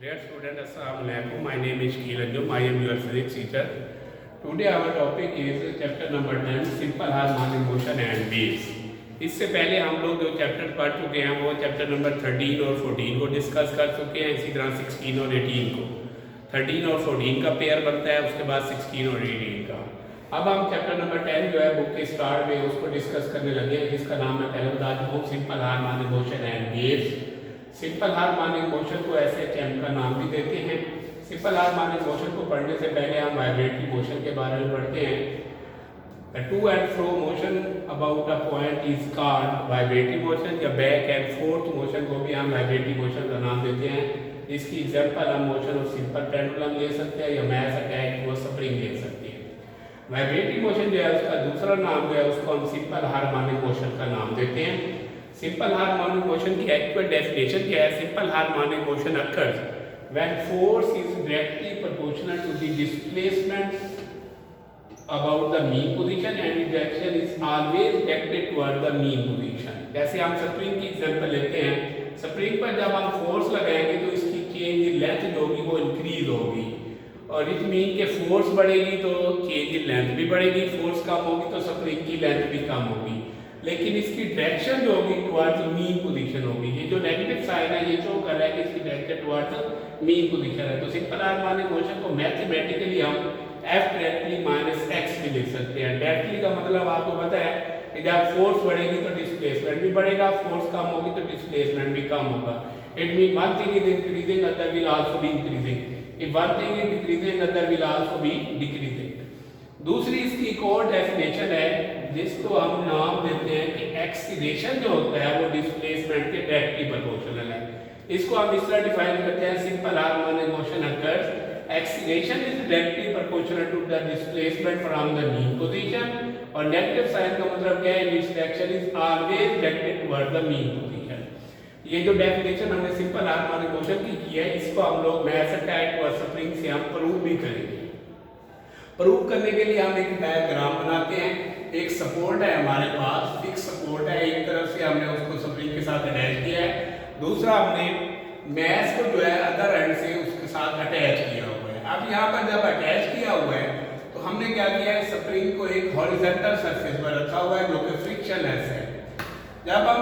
Dear student, Assalamu alaikum. My name is Shkil Anjum. I am your physics teacher. Today our topic is chapter number 10, simple harmonic motion and waves. इससे पहले हम लोग जो chapter पढ़ चुके हैं वो चैप्टर नंबर 13 और 14 को डिस्कस कर चुके हैं, इसी तरह 16 और 18 को। 13 और 14 का पेयर बनता है, उसके बाद 16 और 18 का। अब हम चैप्टर नंबर 10 जो है बुक के स्टार्ट में उसको डिस्कस करने लगे हैं, जिसका नाम मैं पहले बता चुका हूँ, simple harmonic motion and waves. Simple harmonic motion को ऐसे चैम्प का नाम भी देते हैं। सिंपल हार्मोनिक मोशन को पढ़ने से पहले हम वाइब्रेटरी मोशन के बारे में पढ़ते हैं। To and fro motion about a point is called vibratory motion, या बैक एंड फोर्थ मोशन को भी हम वाइब्रेटरी मोशन का नाम देते हैं। इसकी एग्जांपल हम मोशन ऑफ सिंपल पेंडुलम ले सकते हैं, या मैस अटैच वो स्प्रिंग ले सकते हैं। वाइब्रेटरी मोशन जो है उसका दूसरा नाम जो है उसको हम सिंपल हार्मोनिक मोशन का नाम देते हैं। सिंपल हार्मोनिक मोशन की एक्चुअल डेफिनेशन क्या है? Simple harmonic motion occurs when force is directly proportional to the displacement about the mean position and direction is always directed toward the mean position. जैसे हम spring की example लेते हैं, spring पर जब हम फोर्स लगाएंगे तो इसकी चेंज इन लेंथ जो होगी वो इंक्रीज होगी, और इट मीन के फोर्स बढ़ेगी तो चेंज इन लेंथ भी बढ़ेगी, फोर्स कम होगी तो स्प्रिंग की लेंथ भी कम होगी, लेकिन इसकी डायरेक्शन जो होगी टुवर्ड्स मीन पोजीशन होगी। ये जो नेगेटिव साइन है ये शो कर रहा है कि इसकी डायरेक्शन टुवर्ड्स मीन पोजीशन है। तो सिंपल हार्मोनिक मोशन को मैथमेटिकली हम एफ डायरेक्टली माइनस एक्स भी लिख सकते हैं। डायरेक्टली का मतलब आपको पता है कि जब फोर्स बढ़ेगी तो डिस्प्लेसमेंट भी बढ़ेगा, फोर्स कम होगी तो डिस्प्लेसमेंट भी कम होगा। It mean one thing is increasing, other will also be increasing. If one thing is decreasing, other will also be decreasing. दूसरी इसकी एक और डेफिनेशन है जिसको हम नाम देते हैं कि एक्सीलरेशन जो होता है वो डिस्प्लेसमेंट के डायरेक्टली प्रोपोर्शनल है। इसको हम इस तरह डिफाइन करते हैं, simple harmonic motion occurs acceleration is directly proportional to the displacement from the mean position, और नेगेटिव साइन का मतलब क्या है? Its direction is always directed toward the mean position. ये जो डेफिनेशन हमने सिंपल हार्मोनिक मोशन की है, इसको हम लोग मैस अटैच और स्प्रिंग से हम प्रूव भी करेंगे। प्रूव करने के लिए हम एक डायग्राम बनाते हैं। एक सपोर्ट है हमारे पास, फिक्स सपोर्ट है, एक तरफ से हमने उसको स्प्रिंग के साथ अटैच किया है, दूसरा हमने मैस को जो है अदर एंड से उसके साथ अटैच किया हुआ है। अब यहाँ पर जब अटैच किया हुआ है तो हमने क्या किया है? स्प्रिंग को एक हॉरिजॉन्टल सरफेस पर रखा हुआ है जो कि फ्रिक्शनलेस है। जब हम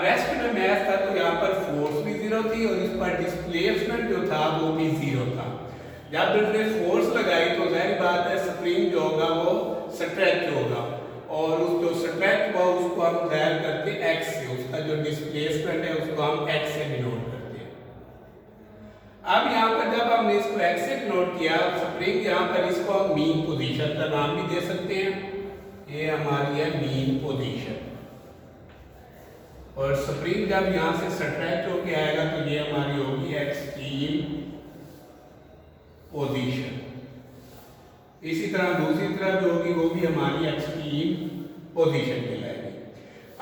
रेस्ट में मैस था तो यहाँ पर फोर्स भी जीरो थी और इस पर डिस्प्लेसमेंट जो था वो भी जीरो था। जब हमने फोर्स लगाई तो जाहिर बात है स्प्रिंग जो होगा वो स्ट्रेच होगा, और उस जो स्ट्रेच हुआ उसको हम जाहिर करते हैं एक्स से, उसका जो डिस्प्लेसमेंट है उसको हम एक्स से डिनोट करते हैं। अब यहाँ पर जब हमने इसको एक्स से डिनोट किया, स्प्रिंग यहाँ पर इसको हम मीन पोजीशन का नाम भी दे सकते हैं। ये हमारी है मीन पोजीशन, और स्प्रिंग जब यहाँ से स्ट्रेच होके आएगा तो ये हमारी होगी एक्सट्रीम पोजीशन। इसी तरह दूसरी तरफ जो होगी वो भी हमारी एक्सट्रीम पोजीशन कहलाएगी।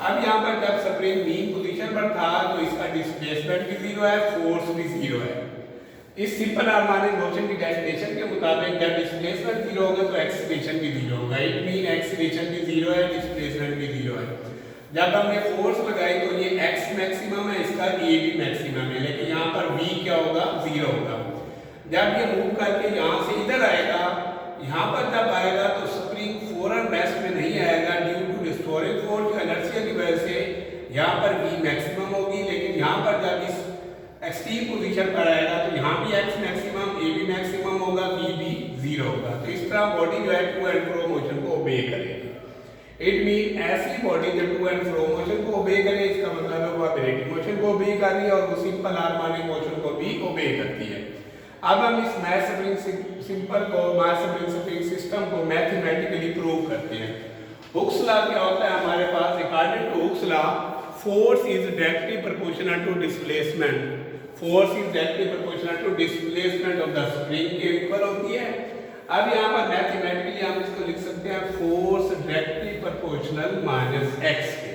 अब यहाँ पर जब स्प्रिंग मीन पोजीशन पर था तो इसका डिस्प्लेसमेंट भी जीरो है, फोर्स भी जीरो है। इस सिंपल हार्मोनिक मोशन की डेफिनेशन के मुताबिक जब डिस्प्लेसमेंट जीरो होगा तो एक्सीलरेशन भी जीरो होगा। इट मीन एक्सीलरेशन भी जीरो है, डिस्प्लेसमेंट भी जीरो है। जब हमने फोर्स लगाई तो ये एक्स मैक्सिमम है, इसका ए भी मैक्सिमम है, लेकिन यहाँ पर वी क्या होगा? जीरो होगा। जब ये मूव करके यहाँ से इधर आएगा, यहाँ पर जब आएगा तो स्प्रिंग फौरन रेस्ट में नहीं आएगा due to restoring force, inertia की वजह से यहाँ पर वी मैक्सिमम होगी, लेकिन यहाँ पर जब इस एक्सट्रीम पोजीशन पर आएगा तो यहाँ भी एक्स मैक्सिमम, ए भी मैक्सिमम होगा, वी भी जीरो होगा। तो इस तरह बॉडी जो है टू एंड फ्रो मोशन को ओबे करेगी। इट मीन ऐसी बॉडी जो टू एंड फ्रो मोशन को ओबे करे, इसका मतलब है वो वाइब्रेटरी मोशन को ओबे कर रही है और वो सिंपल हार्मोनिक मोशन को भी ओबे करती है। अब हम इस मैस स्प्रिंग सिंपल को मैस स्प्रिंग सिस्टम को मैथमेटिकली प्रूव करते हैं। हुक्स लॉ क्या होता है हमारे पास? According to Hooke's law force is directly proportional to displacement, force is directly proportional to displacement of the spring के इक्वल होती है। अब यहाँ पर मैथमेटिकली हम इसको लिख सकते हैं force directly proportional minus x के।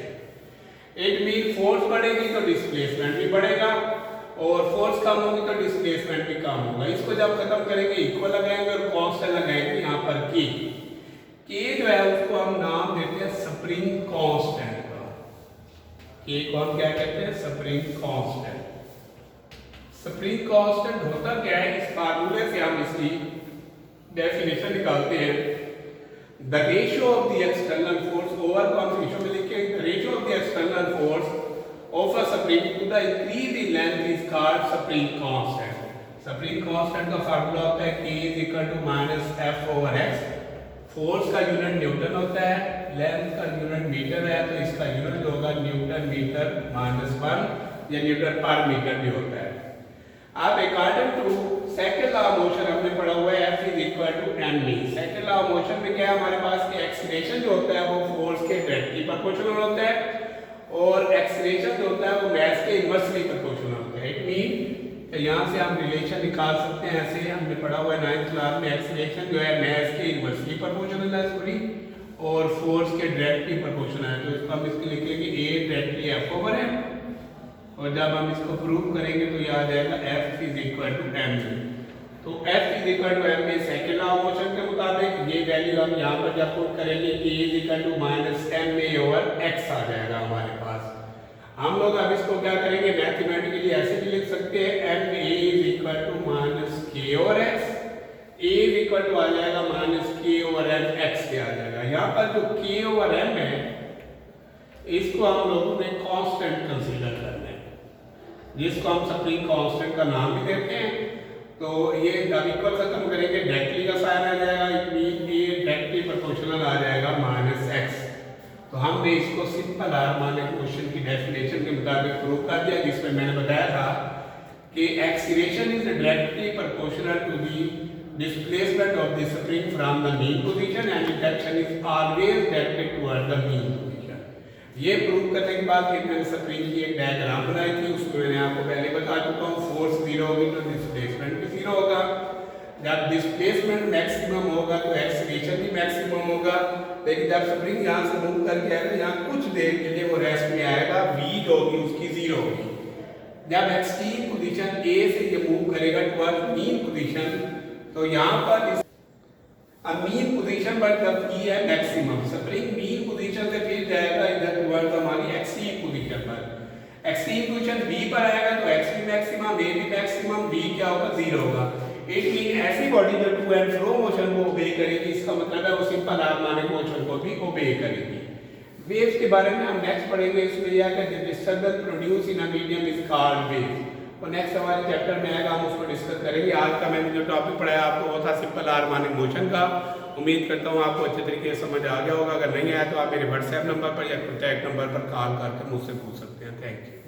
इट मीन फोर्स बढ़ेगी तो डिस्प्लेसमेंट भी बढ़ेगा, और फोर्स कम होगी तो डिस्प्लेसमेंट भी कम होगा। इसको जब खत्म करेंगे इक्वल लगाएंगे और कांस्टेंट लगाएंगे यहाँ पर के जो है उसको हम नाम देते हैं स्प्रिंग कांस्टेंट का। के कौन क्या कहते हैं? Spring constant. स्प्रिंग कांस्टेंट होता क्या है, इस फार्मूले से हम इसकी डेफिनेशन निकालते हैं। The ratio of the external force over configuration में लिखे, the ratio of the external force of a spring to the increase in length is called spring constant. Spring constant का फार्मूला होता है K is equal to minus F over X. Force का unit newton होता है, length का unit metre है, तो इसका यूनिट होगा न्यूटन मीटर माइनस 1 या न्यूटन पर मीटर भी होता है। अब according to second law of motion हमने पढ़ा हुआ है F is equal to ma। Second law of motion में क्या है हमारे पास कि एक्सीलरेशन जो होता है वो फोर्स के डायरेक्टली प्रोपोर्शनल होता है और एक्सीलरेशन जो होता है वो मास के इनवर्सली प्रोपोर्शनल होता है। इट मीन यहाँ से हम रिलेशन निकाल सकते हैं, ऐसे हमने पढ़ा हुआ है 9th क्लास में, एक्सीलरेशन जो है मास के इनवर्सली प्रोपोर्शनल है सॉरी और फोर्स के डायरेक्टली प्रोपोर्शनल है। तो इसको हम इसके लिखेंगे A डायरेक्टली F ओवर है और जब हम इसको प्रूव करेंगे तो यह आ जाएगा F is equal to ma। तो F is equal to ma second law of motion के मुताबिक ये वैल्यू हम यहाँ पर जब पुट करेंगे A is equal to minus ma over x आ जाएगा हमारे पास। हम लोग अब इसको क्या करेंगे, मैथमेटिकली ऐसे भी लिख सकते हैं ma is equal to minus k over x, a is equal to आ जाएगा minus k over m x के आ जाएगा। यहाँ पर जो k ओवर m है इसको हम लोगों ने कांस्टेंट कंसीडर करना है, जिसको हम स्प्रिंग कांस्टेंट का नाम भी देते हैं। तो ये जब इक्वल खत्म करेंगे डायरेक्टली का साइन आ जाएगा, इट मीन ये डायरेक्टली प्रोपोर्शनल आ जाएगा माइनस x। तो हमने इसको सिंपल हार्मोनिक मोशन की डेफिनेशन के मुताबिक प्रूव कर दिया, जिसमें मैंने बताया था कि acceleration is directly proportional to the displacement of the spring from the mean position and direction is always directed toward the mean position. ये प्रूव करने के बाद फिर मैंने स्प्रिंग की एक डायग्राम बनाई थी, उसमें मैंने आपको पहले बता चुका हूँ फोर्स 0 होगी तो डिस्प्लेसमेंट भी 0 होगा। जब डिस्प्लेसमेंट मैक्सिमम होगा तो एक्सीलरेशन भी मैक्सिमम होगा, लेकिन जब स्प्रिंग यहाँ से मूव करके आएगा यहाँ कुछ देर के लिए वो रेस्ट में आएगा, v जो होगी उसकी 0 होगी। जब एक्सट्रीम पोजीशन A से ये मूव करेगा टुवर्ड मीन पोजीशन, तो यहाँ पर मीन पोजीशन पर जब e है मैक्सिमम, स्प्रिंग मीन पोजीशन से फिर जाएगा इधर टुवर्ड हमारी एक्सट्रीम पोजीशन पर। एक्सट्रीम पोजीशन B पर आएगा तो x भी मैक्सिमम, A भी मैक्सिमम, B क्या होगा 0 होगा। इट मीन ऐसी बॉडी जो टू एंड फ्रो मोशन को ओबे करेगी, इसका मतलब है वो सिंपल हार्मोनिक मोशन को भी ओबे करेगी। वेव्स के बारे में हम नेक्स्ट पढ़ेंगे, इसमें यह है कि disturbance produce in a medium is called wave. और नेक्स्ट हमारे चैप्टर में आएगा, हम उसको डिस्कस करेंगे। आज का मैंने जो टॉपिक पढ़ाया आपको वो था सिंपल हार्मोनिक मोशन का। उम्मीद करता हूँ आपको अच्छे तरीके से समझ आ गया होगा। अगर नहीं आया तो आप मेरे व्हाट्सएप नंबर पर या कॉन्टैक्ट नंबर पर कॉल करके मुझसे पूछ सकते हैं। Thank you.